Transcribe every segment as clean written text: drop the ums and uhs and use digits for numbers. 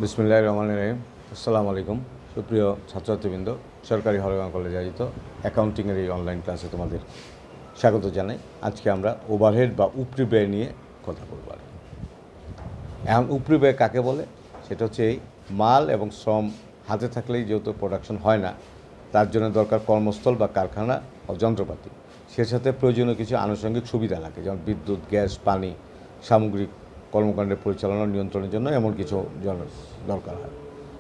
বিসমিল্লাহির রহমানির রহিম। আসসালামু আলাইকুম সুপ্রিয় ছাত্রছাত্রীবৃন্দ, সরকারি হলগাঁও কলেজে আয়োজিত অ্যাকাউন্টিংয়ের এই অনলাইন ক্লাসে তোমাদের স্বাগত জানাই। আজকে আমরা ওভারহেড বা উপরি ব্যয় নিয়ে কথা বলব। এখন উপরি ব্যয় কাকে বলে? সেটা হচ্ছে এই মাল এবং শ্রম হাতে থাকলেই যেহেতু প্রোডাকশন হয় না, তার জন্য দরকার কর্মস্থল বা কারখানা ও যন্ত্রপাতি। সে সাথে প্রয়োজনীয় কিছু আনুষঙ্গিক সুবিধা লাগে, যেমন বিদ্যুৎ, গ্যাস, পানি, সামগ্রিক কর্মকাণ্ডের পরিচালনা নিয়ন্ত্রণের জন্য এমন কিছু দরকার হয়।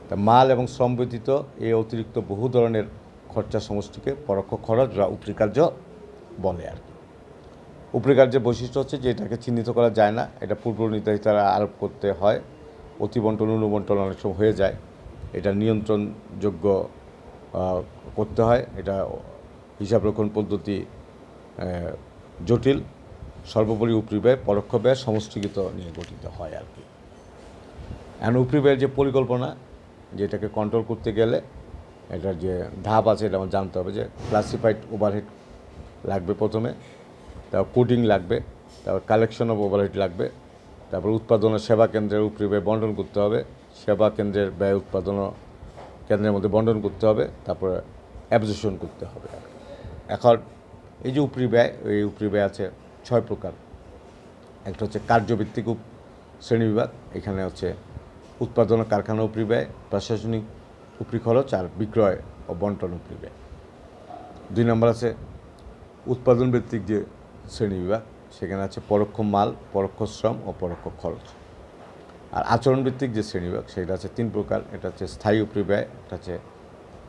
তা মাল এবং শ্রম ব্যতীত এই অতিরিক্ত বহু ধরনের খরচা সমষ্টিকে পরোক্ষ খরচ বা উপরি কার্য বলে আর কি। উপরি কার্যের বৈশিষ্ট্য হচ্ছে যে এটাকে চিহ্নিত করা যায় না, এটা পূর্ব নির্ধারিত আরোপ করতে হয়। অতিবন্টন অনুবন্টন অনেক সময় হয়ে যায়, এটা নিয়ন্ত্রণযোগ্য করতে হয়। এটা হিসাবরক্ষণ পদ্ধতি জটিল। সর্বোপরি উপরি ব্যয় পরোক্ষ ব্যয় সমষ্টিগত নিয়ে গঠিত হয় আর কি। এখন উপরি ব্যয়ের যে পরিকল্পনা, যেটাকে কন্ট্রোল করতে গেলে এটার যে ধাপ আছে এটা আমার জানতে হবে। যে ক্লাসিফাইড ওভারহেড লাগবে প্রথমে, তারপর কোডিং লাগবে, তারপর কালেকশন অফ ওভারহেড লাগবে, তারপর উৎপাদন ও সেবা কেন্দ্রের উপরি ব্যয় বন্টন করতে হবে, সেবা কেন্দ্রের ব্যয় উৎপাদন কেন্দ্রের মধ্যে বন্টন করতে হবে, তারপরে অ্যাবজর্পশন করতে হবে। এখন এই যে উপরি ব্যয়, এই উপরি ব্যয় আছে 6 প্রকার। একটা হচ্ছে কার্যভিত্তিক শ্রেণীবিভাগ, এখানে হচ্ছে উৎপাদন ও কারখানা উপরি ব্যয়, প্রশাসনিক উপরি খরচ আর বিক্রয় ও বন্টন উপরি ব্যয়। 2 নম্বর আছে উৎপাদন ভিত্তিক যে শ্রেণীবিভাগ, সেখানে আছে পরোক্ষ মাল, পরোক্ষ শ্রম ও পরোক্ষ খরচ। আর আচরণভিত্তিক যে শ্রেণীবিভাগ, সেটা আছে 3 প্রকার। এটা হচ্ছে স্থায়ী উপরি ব্যয়, এটা হচ্ছে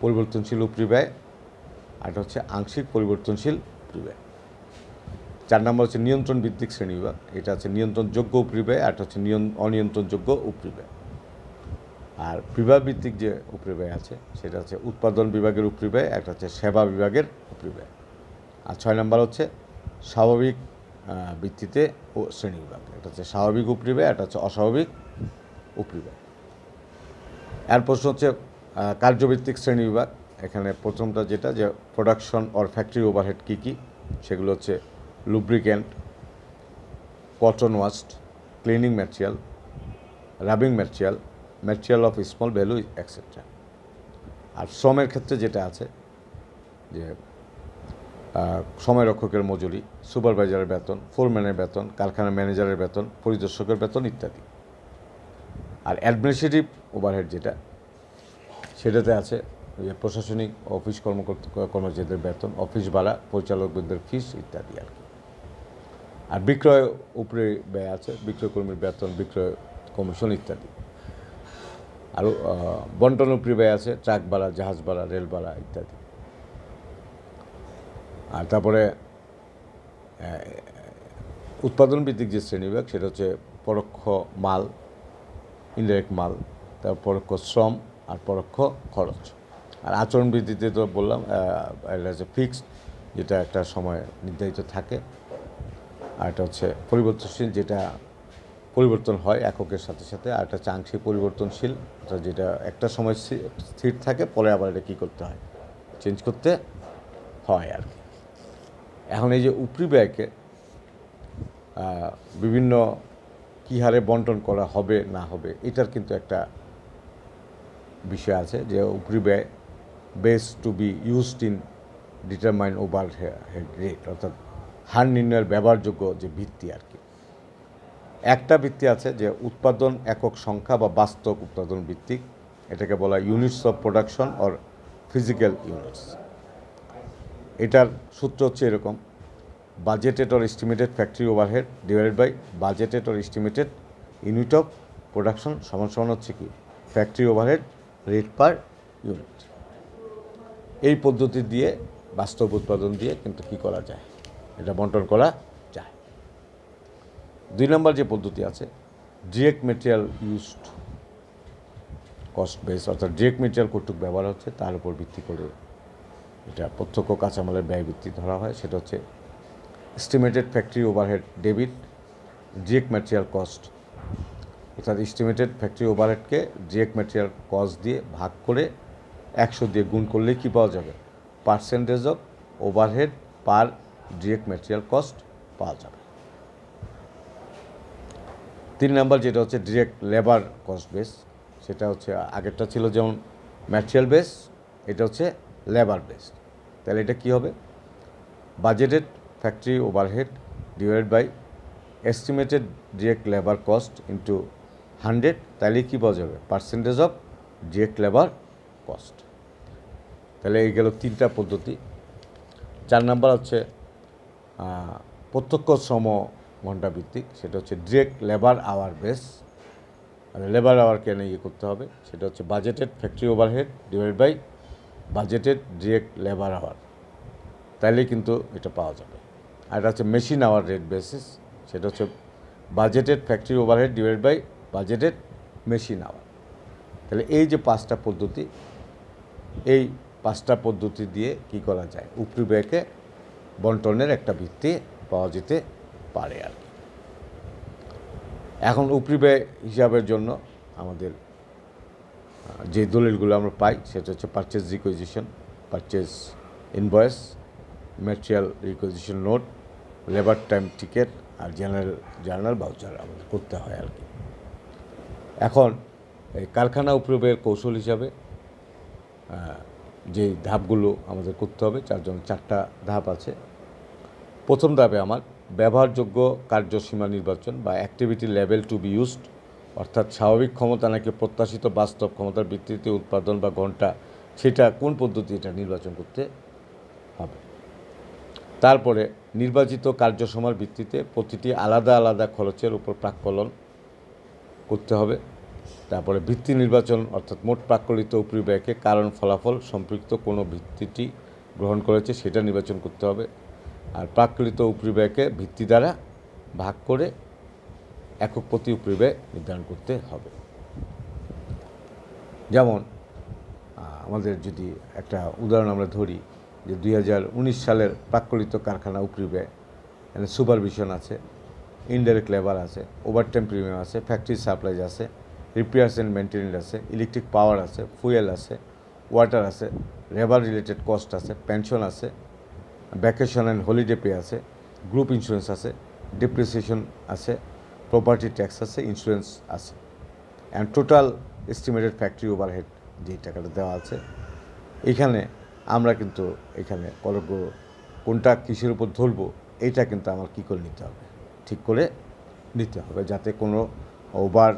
পরিবর্তনশীল উপরি ব্যয়, আর এটা হচ্ছে আংশিক পরিবর্তনশীল উপরি ব্যয়। 4 নম্বর হচ্ছে নিয়ন্ত্রণ ভিত্তিক শ্রেণীবিভাগ, এটা হচ্ছে নিয়ন্ত্রণযোগ্য উপরি ব্যয়, আর এটা হচ্ছে অনিয়ন্ত্রণযোগ্য উপরি ব্যয়। আর বিভাগ ভিত্তিক যে উপরি ব্যয় আছে, সেটা হচ্ছে উৎপাদন বিভাগের উপরি ব্যয়, একটা হচ্ছে সেবা বিভাগের উপরি ব্যয়। আর 6 নম্বর হচ্ছে স্বাভাবিক ভিত্তিতে ও শ্রেণীবিভাগ, এটা হচ্ছে স্বাভাবিক উপরি ব্যয়, এটা হচ্ছে অস্বাভাবিক উপরি ব্যয়। এর প্রশ্ন হচ্ছে কার্যভিত্তিক শ্রেণীবিভাগ। এখানে প্রথমটা যেটা, যে প্রোডাকশন অর ফ্যাক্টরি ওভারহেড কী কী, সেগুলো হচ্ছে lubricant, cotton waste, cleaning material, rubbing material, material of small value etcetera. আর শ্রমের ক্ষেত্রে যেটা আছে, যে সময় রক্ষকের মজুরি, সুপারভাইজারের বেতন, ফোরম্যানের বেতন, কারখানা ম্যানেজারের বেতন, পরিদর্শকের বেতন ইত্যাদি। আর অ্যাডমিনিস্ট্রেটিভ ওভারহেড যেটা, সেটাতে আছে যে প্রশাসনিক অফিস কর্মচারীদের বেতন, অফিস ভাড়া, পরিচালকদের ফিস ইত্যাদি আর কি। আর বিক্রয় উপরে ব্যয় আছে, বিক্রয় কর্মীর বেতন, বিক্রয় কমিশন ইত্যাদি। আর বন্টন উপরি ব্যয় আছে, ট্রাক ভাড়া, জাহাজ ভাড়া, রেল ভাড়া ইত্যাদি। আর তারপরে উৎপাদন ভিত্তিক যে শ্রেণীবিভাগ, সেটা হচ্ছে পরোক্ষ মাল, ইনডাইরেক্ট মাল, তারপর পরোক্ষ শ্রম আর পরোক্ষ খরচ। আর আচরণ ভিত্তিতে তো বললাম, এটা হচ্ছে ফিক্সড, যেটা একটা সময় নির্ধারিত থাকে। আর এটা হচ্ছে পরিবর্তনশীল, যেটা পরিবর্তন হয় এককের সাথে সাথে। আর এটা হচ্ছে আংশিক পরিবর্তনশীল, অর্থাৎ যেটা একটা সময় স্থির থাকে, পরে আবার এটা কী করতে হয়, চেঞ্জ করতে হয় আর কি। এখন এই যে উপরি ব্যয়কে বিভিন্ন কী হারে বন্টন করা হবে না হবে, এটার কিন্তু একটা বিষয় আছে, যে উপরি ব্যয় base to be used in determine overhead rate, অর্থাৎ হার নির্ণয়ের ব্যবহারযোগ্য যে ভিত্তি আর কি। একটা ভিত্তি আছে যে উৎপাদন একক সংখ্যা বা বাস্তব উৎপাদন ভিত্তিক, এটাকে বলা units of production or physical units. এটার সূত্র হচ্ছে এরকম: budgeted or estimated factory overhead divided by budgeted or estimated unit of production সমান সমান হচ্ছে কি factory overhead rate per unit. এই পদ্ধতি দিয়ে, বাস্তব উৎপাদন দিয়ে কিন্তু কী করা যায়, এটা বন্টন করা যায়। 2 নম্বর যে পদ্ধতি আছে, direct material used cost base, অর্থাৎ ডিরেক্ট মেটেরিয়াল কতটুকু ব্যবহার হচ্ছে তার উপর ভিত্তি করে এটা প্রত্যক্ষ কাঁচামালের ব্যয় ভিত্তি ধরা হয়। সেটা হচ্ছে estimated factory overhead debit direct material cost, অর্থাৎ এস্টিমেটেড ফ্যাক্টরি ওভারহেডকে ডিরেক্ট ম্যাটেরিয়াল কস্ট দিয়ে ভাগ করে 100 দিয়ে গুণ করলে কী পাওয়া যাবে, percentage of overhead per direct material cost পাওয়া যাবে। 3 নম্বর যেটা হচ্ছে ডিরেক্ট লেবার কস্ট বেস, সেটা হচ্ছে আগেরটা ছিল যেমন ম্যাটেরিয়াল বেস, এটা হচ্ছে লেবার বেস। তাহলে এটা কি হবে? Budgeted factory overhead divide by estimated direct labour cost into 100, তাহলে কী পাওয়া যাবে? Percentage of direct labour cost. তাহলে এই গেল 3টা পদ্ধতি। 4 নাম্বার হচ্ছে প্রত্যক্ষ শ্রম ঘন্টা ভিত্তিক, সেটা হচ্ছে direct labour hour base. Labour আওয়ারকে নিয়ে করতে হবে, সেটা হচ্ছে budgeted factory overhead divide by budgeted direct labour hour, তাইলেই কিন্তু এটা পাওয়া যাবে। আর এটা হচ্ছে মেশিন আওয়ার রেট বেসিস, সেটা হচ্ছে budgeted factory overhead divide by budgeted machine hour. তাহলে এই যে 5টা পদ্ধতি, এই 5টা পদ্ধতি দিয়ে কি করা যায়? উপরি ব্যয়কে বন্টনের একটা ভিত্তি পাওয়া যেতে পারে আর কি। এখন উপরি ব্যয় হিসাবের জন্য আমাদের যে দলিলগুলো আমরা পাই সেটা হচ্ছে purchase requisition, purchase invoice, material requisition note, labour time ticket আর জার্নাল ভাউচার আমাদের করতে হয় আর কি। এখন এই কারখানা উপরি ব্যয়ের কৌশল হিসাবে যে ধাপগুলো আমাদের করতে হবে, 4টা ধাপ আছে। প্রথম ধাপে আমার ব্যবহারযোগ্য কার্যসীমা নির্বাচন বা activity level to be used, অর্থাৎ স্বাভাবিক ক্ষমতা নাকি প্রত্যাশিত বাস্তব ক্ষমতার ভিত্তিতে উৎপাদন বা ঘন্টা, সেটা কোন পদ্ধতি এটা নির্বাচন করতে হবে। তারপরে নির্বাচিত কার্যসীমার ভিত্তিতে প্রতিটি আলাদা আলাদা খরচের উপর প্রাক্কলন করতে হবে। তারপরে ভিত্তি নির্বাচন, অর্থাৎ মোট প্রাক্কলিত উপরি ব্যয়কে কারণ ফলাফল সম্পৃক্ত কোনো ভিত্তিটি গ্রহণ করেছে সেটা নির্বাচন করতে হবে। আর প্রাক্কলিত উপরি ব্যয়কে ভিত্তি দ্বারা ভাগ করে একক প্রতি উপরি ব্যয় নির্ধারণ করতে হবে। যেমন আমাদের যদি একটা উদাহরণ আমরা ধরি যে 2019 সালের প্রাক্কলিত কারখানা উপরি ব্যয়, এখানে সুপারভিশন আছে, ইনডাইরেক্ট লেবার আছে, ওভারটাইম প্রিমিয়াম আছে, ফ্যাক্টরি সাপ্লাইজ আছে, রিপেয়ার্স অ্যান্ড মেনটেন্যান্স আছে, ইলেকট্রিক পাওয়ার আছে, ফুয়েল আছে, ওয়াটার আছে, লেবার রিলেটেড কস্ট আছে, পেনশন আছে, ভ্যাকেশন অ্যান্ড হলিডে পে আছে, গ্রুপ ইন্স্যুরেন্স আছে, ডিপ্রিসিয়েশন আছে, প্রপার্টি ট্যাক্স আছে, ইন্স্যুরেন্স আছে, and total estimated factory overhead যে টাকাটা দেওয়া আছে। এখানে আমরা কিন্তু এখানে কোনটা কিসের উপর ধরবো এইটা কিন্তু আমার কী করে নিতে হবে, ঠিক করে নিতে হবে, যাতে কোনো ওভার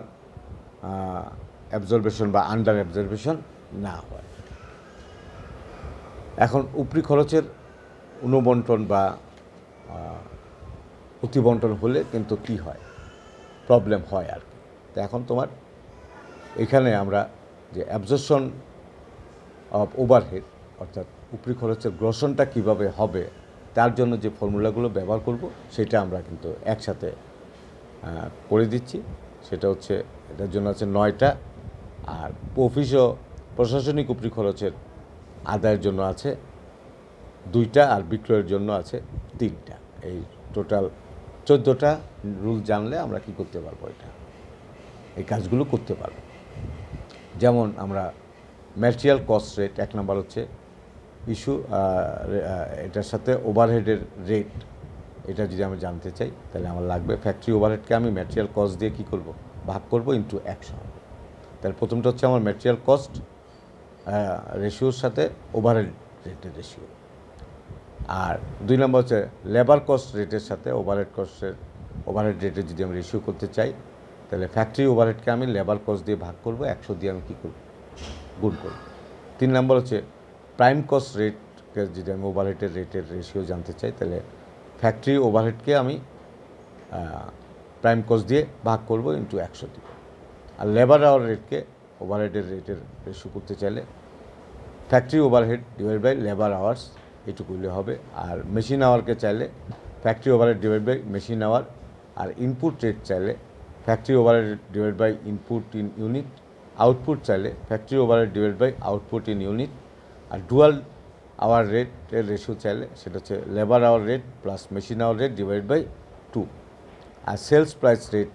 অ্যাবজর্বেশন বা আন্ডার অ্যাবজর্বেশন না হয়। এখন উপরি খরচের অনুবন্টন বা অতিবন্টন হলে কিন্তু কি হয়, প্রবলেম হয় আর কি। তো এখন তোমার এখানে আমরা যে অ্যাবজর্পশন অফ ওভারহেড, অর্থাৎ উপরি খরচের গ্রসনটা কিভাবে হবে তার জন্য যে ফর্মুলাগুলো ব্যবহার করব সেটা আমরা কিন্তু একসাথে করে দিচ্ছি। সেটা হচ্ছে এটার জন্য আছে 9টা, আর অফিস ও প্রশাসনিক উপরি খরচের আদায়ের জন্য আছে 2টা, আর বিক্রয়ের জন্য আছে 3টা। এই টোটাল 14টা রুল জানলে আমরা কি করতে পারবো, এই কাজগুলো করতে পারবো। যেমন আমরা ম্যাটেরিয়াল কস্ট রেট, 1 নাম্বার হচ্ছে ইস্যু, এটার সাথে ওভারহেডের রেট, এটা যদি আমি জানতে চাই তাহলে আমার লাগবে ফ্যাক্টরি ওভারহেডকে আমি ম্যাটেরিয়াল কস্ট দিয়ে কী করব, ভাগ করব ইন্টু 100। তাহলে প্রথমটা হচ্ছে আমার ম্যাটেরিয়াল কস্ট রেশিওর সাথে ওভারহেড রেটের রেশিও, আর 2 নম্বর হচ্ছে লেবার কস্ট রেটের সাথে ওভারহেড রেটের যদি আমি রেশিও করতে চাই তাহলে ফ্যাক্টরি ওভারহেডকে আমি লেবার কস্ট দিয়ে ভাগ করব, 100 দিয়ে আমি কী করব, গুণ করব। 3 নম্বর হচ্ছে প্রাইম কস্ট রেটকে যদি আমি ওভারহেডের রেটের রেশিও জানতে চাই তাহলে ফ্যাক্টরি ওভারহেডকে আমি প্রাইম কস্ট দিয়ে ভাগ করব ইন্টু 100 দিব। আর লেবার আওয়ার রেটকে ওভারহেডের রেটের রেশিও করতে চাইলে factory overhead divide by labour hours এটুকুলে হবে। আর মেশিন আওয়ারকে চাইলে factory overhead divide by machine hour, আর ইনপুট রেট চাইলে factory overhead divide by input in unit, output চাইলে factory overhead divide by output in unit, আর ডুয়াল আওয়ার রেটের রেশিও চাইলে সেটা হচ্ছে labour hour rate plus machine hour rate divide by 2। আর sales price rate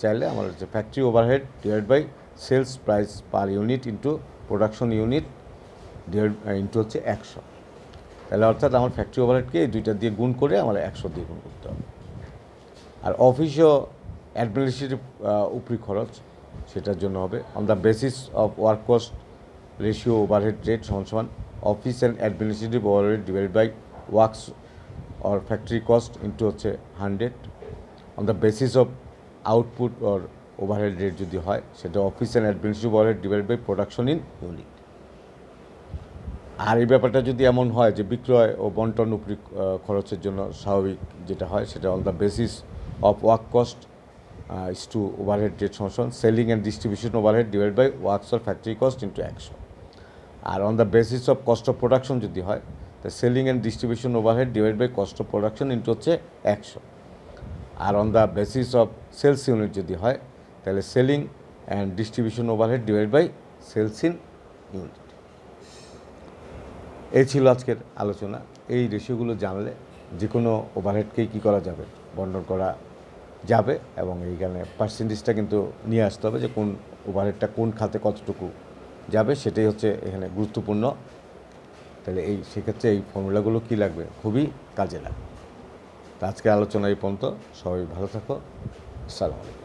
চাইলে আমার হচ্ছে factory overhead divide by sales price per unit into production unit divide into হচ্ছে 100। তাহলে অর্থাৎ আমার ফ্যাক্টরি ওভারহেডকে এই 2টা দিয়ে গুণ করে আমার 100 দিয়ে গুণ করতে হবে। আর অফিস ও অ্যাডমিনিস্ট্রেটিভ উপরি খরচ, সেটার জন্য হবে on the basis of work cost ratio overhead rate সমান office and administrative overhead divide by works or factory cost into হচ্ছে 100 on the basis of output or overhead rate যদি হয় সেটা office and administrative overhead divide by production in unit. আর এই ব্যাপারটা যদি এমন হয় যে বিক্রয় ও বন্টন উপরি খরচের জন্য স্বাভাবিক যেটা হয় সেটা on the basis of work cost is to overhead rate সমান selling and distribution overhead divide by works or factory cost into 100। আর on the basis of cost of production যদি হয় তা selling and distribution overhead divide by cost of production into হচ্ছে 100। আর on the basis of sales unit যদি হয় তাহলে selling and distribution overhead divide by sales in unit. এই ছিল আজকের আলোচনা। এই রেশিওগুলো জানলে যে কোনো ওভারহেডকেই কী করা যাবে, বন্টন করা যাবে এবং এইখানে পার্সেন্টেজটা কিন্তু নিয়ে আসতে হবে যে কোন ওভারহেডটা কোন খাতে কতটুকু যাবে, সেটাই হচ্ছে এখানে গুরুত্বপূর্ণ। তাহলে সেক্ষেত্রে এই ফর্মুলাগুলো কী লাগবে, খুবই কাজে লাগবে। তো আজকের আলোচনা এই পর্যন্ত। সবাই ভালো থাকো। আসসালামু আলাইকুম।